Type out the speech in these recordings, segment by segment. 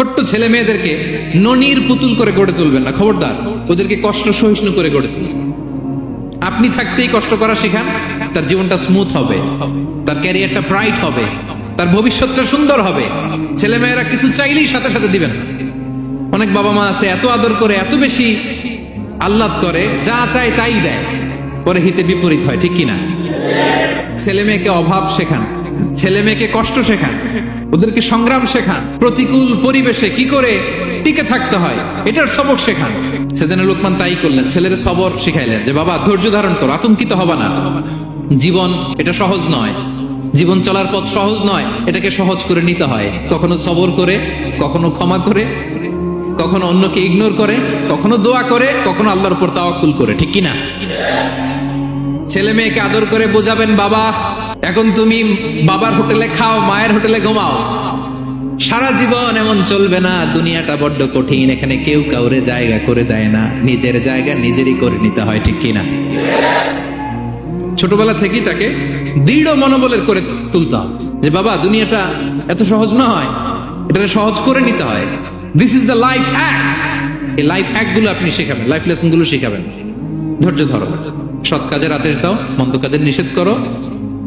ছোট্ট ছেলে মেয়েদেরকে ননির পুতুল করে গড়ে তুলবেন না, খবরদার। ওদেরকে কষ্ট সহিষ্ণু করে গড়ে তুলবেন। আপনি থাকতেই কষ্ট করা শিখান, তার জীবনটা স্মুথ হবে, তার ক্যারিয়ারটা ব্রাইট হবে, তার ভবিষ্যৎটা সুন্দর হবে। ছেলেমেয়েরা কিছু চাইলেই সাথে সাথে দিবেন। অনেক বাবা মা আছে এত আদর করে, এত বেশি আহ্লাদ করে, যা চায় তাই দেয়, পরে হিতে বিপরীত হয়, ঠিক কিনা? ছেলে মেয়েকে অভাব শেখান, ছেলে মেয়েকে কষ্ট শেখান, ওদেরকে সংগ্রাম শেখান, প্রতিকূল পরিবেশে কি করে টিকে থাকতে হয় এটার সবক শেখান। সেদিন লোকমান তাই করলেন, ছেলের সবর শিখাইলেন যে বাবা ধৈর্য ধারণ করো, আতঙ্কিত হবা না। জীবন এটা সহজ নয়, জীবন চলার পথ সহজ নয়, এটাকে সহজ করে নিতে হয়। কখনো সবর করে, কখনো ক্ষমা করে, কখনো অন্যকে ইগনোর করে, কখনো দোয়া করে, কখনো আল্লাহর উপর তাওয়াক্কুল করে, ঠিক কিনা? ছেলে মেয়েকে আদর করে বোঝাবেন, বাবা এখন তুমি বাবার হোটেলে খাও, মায়ের হোটেলে ঘুমাও, সারা জীবন এমন চলবে না, দুনিয়াটা বড্ড কঠিন, এখানে কেউ কাউরে জায়গা করে দেয় না, নিজের জায়গা নিজেরই করে নিতে হয়, ঠিক কিনা? ছোটবেলা থেকেই তাকে দৃঢ় মনোবলের করে তুলতাম যে বাবা দুনিয়াটা এত সহজ নয়, এটা সহজ করে নিতে হয়। This is the life hacks. এই লাইফ হ্যাক গুলো আপনি শেখাবেন, লাইফ লেসন গুলো শেখাবেন। ধৈর্য ধরো, সৎ কাজের আদেশ দাও, মন্দ কাজের নিষেধ করো।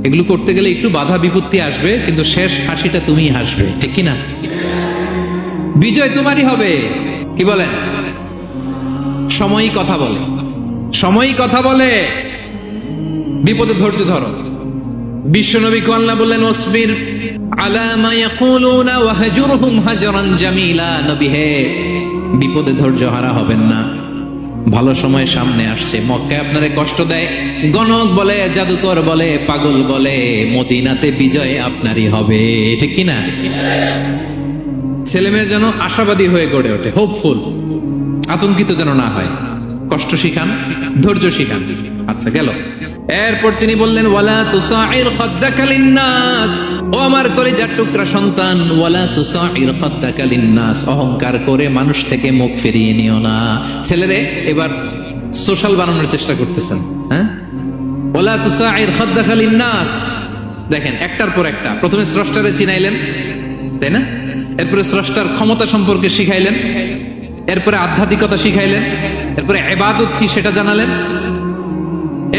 এগুলো করতে গেলে একটু বাধা বিপত্তি আসবে, কিন্তু শেষ হাসিটা তুমিই হাসবে, ঠিক কিনা? বিজয় তোমারই হবে। কি বলেন? সময়ই কথা বলে, সময়ই কথা বলে। বিপদে ধৈর্য ধরো। বিশ্বনবী আল্লাহ বললেন ওয়াসবির আলা মা ইয়াকুলুনা ওয়াহজুরহুম হাজরান জামিলা। নবী হে, বিপদে ধৈর্য হারা হবেন না। ভালো সময় সামনে আসছে, মক্কায় আপনারে কষ্ট দেয়, গণক বলে, জাদুকর বলে, পাগল বলে, মদিনাতে বিজয় আপনারই হবে, ঠিক কিনা? ছেলে মেয়ে যেন আশাবাদী হয়ে গড়ে ওঠে, হোপফুল, আতঙ্কিত যেন না হয়। কষ্ট শিখান, ধৈর্য শিখান। আচ্ছা গেল। এরপর তিনি বললেন ওয়ালা তুসাইর খাদ্দাকা লিন্নাস। ও আমার কলিজার টুকরা সন্তান, ওয়ালা তুসাইর খাদ্দাকা লিন্নাস। অহংকার করে মানুষ থেকে মুখ ফিরিয়ে নিও না। ছেলেরে এবার সোশ্যাল বানানোর চেষ্টা করতেছেন, হ্যাঁ? ওয়ালা তুসাইর খাদ্দাকা লিন্নাস। দেখেন একটার পর একটা, প্রথমে স্রষ্টারে চিনাইলেন, তাই না? এরপরে স্রষ্টার ক্ষমতা সম্পর্কে শিখাইলেন, এরপরে আধ্যাত্মিকতা শিখাইলেন, এরপরে ইবাদত কি সেটা জানালেন,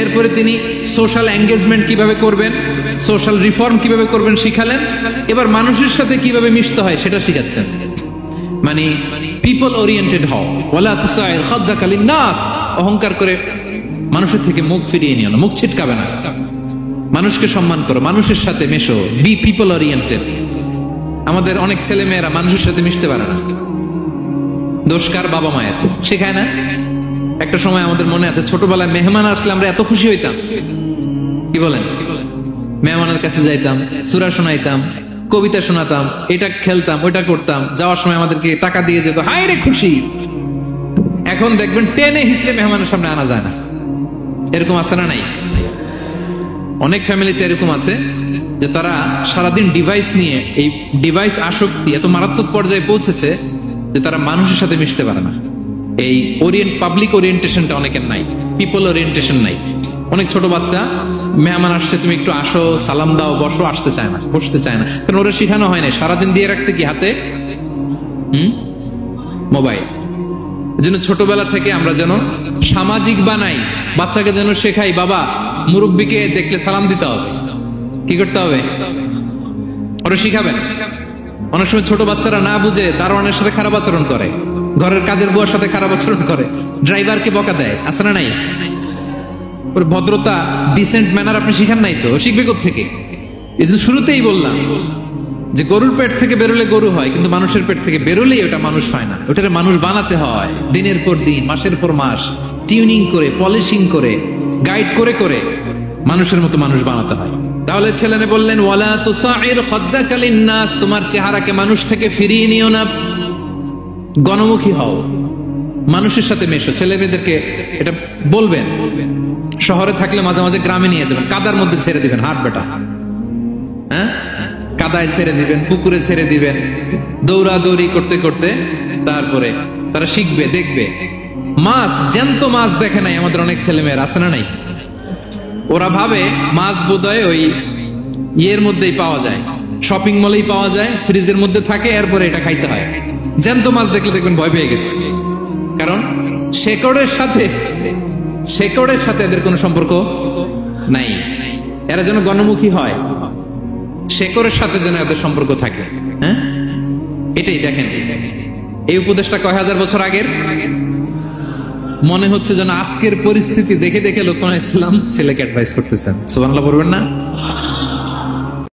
এরপরে তিনি সোশ্যাল এঙ্গেজমেন্ট কিভাবে করবেন, সোশ্যাল রিফর্ম কিভাবে করবেন শিখালেন। এবার মানুষের সাথে কিভাবে মিশতে হয় সেটা শিখাচ্ছেন। মানে পিপল ওরিয়েন্টেড হও। ওয়ালা তুসাইর খাদ্দাকা লিন্নাস। অহংকার করে মানুষের থেকে মুখ ফিরিয়ে নিও না, মুখ ছিটকাবে না। মানুষকে সম্মান করো, মানুষের সাথে মেশো, বি পিপল ওরিয়েন্টেড। আমাদের অনেক ছেলে মেয়েরা মানুষের সাথে মিশতে পারে না। দোষকার বাবা মায়ের, শেখায় না। একটা সময় আমাদের মনে আছে, ছোটবেলায় মেহমান আসলে আমরা এত খুশি হইতাম, কি বলেন? মেহমানের কাছে যাইতাম, সূরা শোনাইতাম, কবিতা শোনাতাম, এটা খেলতাম, ওইটা করতাম, যাওয়ার সময় আমাদেরকে টাকা দিয়ে যেত, হায় রে খুশি। এখন দেখবেন টেনে হিসেবে মেহমানের সামনে আনা যায় না। এরকম আছে না নাই? অনেক ফ্যামিলিতে এরকম আছে যে তারা সারাদিন ডিভাইস নিয়ে, এই ডিভাইস আসক্তি এত মারাত্মক পর্যায়ে পৌঁছেছে যে তারা মানুষের সাথে মিশতে পারে না। এই পাবলিক ওরিয়েন্টেশনটা অনেকের নাই, পিপল ওরিয়েন্টেশন নাই। অনেক ছোট বাচ্চা, মেহমান আসছে, তুমি একটু আসো, সালাম দাও, বসো, আসতে চায় না, বসতে চায় না, কারণ ওরা শিখানো হয় না। সারাদিন দিয়ে রাখছে কি হাতে? মোবাইল। এজন্য ছোটবেলা থেকে আমরা যেন সামাজিক বানাই, বাচ্চাকে যেন শেখাই, বাবা মুরব্বীকে দেখলে সালাম দিতে হবে, কি করতে হবে ওরা শিখাবেন। অনেক সময় ছোট বাচ্চারা না বুঝে দারোয়ানের সাথে খারাপ আচরণ করে, ঘরের কাজের বুয়ার সাথে খারাপ আচরণ করে, ড্রাইভারকে বকা দেয়, আছে না নাই? ভদ্রতা, ডিসেন্ট ম্যানার আপনি শিখান নাই তো, শিখবে কোত্থেকে? এই জন্য শুরুতেই বললাম যে গরুর পেট থেকে বেরোলে গরু হয়, কিন্তু মানুষের পেট থেকে বেরোলেই ওটা মানুষ হয় না। ওটারে মানুষ বানাতে হয়, দিনের পর দিন, মাসের পর মাস, টিউনিং করে, পলিশিং করে, গাইড করে করে মানুষের মতো মানুষ বানাতে হয়। তাহলে ছেলেনে বললেন ওয়ালা তুসাইর খাদ্দাকা লিন্নাস। তোমার চেহারাকে মানুষ থেকে ফিরিয়ে নিও না, গণমুখী হও, মানুষের সাথে মেশো। ছেলে মেয়েদেরকে এটা বলবেন। শহরে থাকলে মাঝে মাঝে গ্রামে নিয়ে যাবেন, কাদার মধ্যে ছেড়ে দিবেন, হাট বেটা, হ্যাঁ, কাদায় ছেড়ে দিবেন, পুকুরে ছেড়ে দিবেন, দৌড়াদৌড়ি করতে করতে তারপরে তারা শিখবে, দেখবে। মাছ, জ্যান্ত মাছ দেখে নাই আমাদের অনেক ছেলে মেয়েরা, আছে না নাই? ওরা ভাবে মাছ বোধহয় ওই ইয়ের মধ্যেই পাওয়া যায়, শপিং মলেই পাওয়া যায়, ফ্রিজের মধ্যে থাকে, এরপরে এটা খাইতে হয়। জ্যান্ত মাছ দেখলে দেখবেন ভয় পেয়ে গেছে, কারণ শেকড়ের সাথে এদের কোনো সম্পর্ক নাই। এরা যেন গণমুখী হয়, শেকড়ের সাথে যেন এদের সম্পর্ক থাকে। হ্যাঁ, এটাই দেখেন, এই উপদেশটা কয় হাজার বছর আগের। মনে হচ্ছে যেন আজকের পরিস্থিতি দেখে দেখে লোকমান ইসলাম ছেলেকে অ্যাডভাইস করতেছেন। সুবহানাল্লাহ বলবেন না?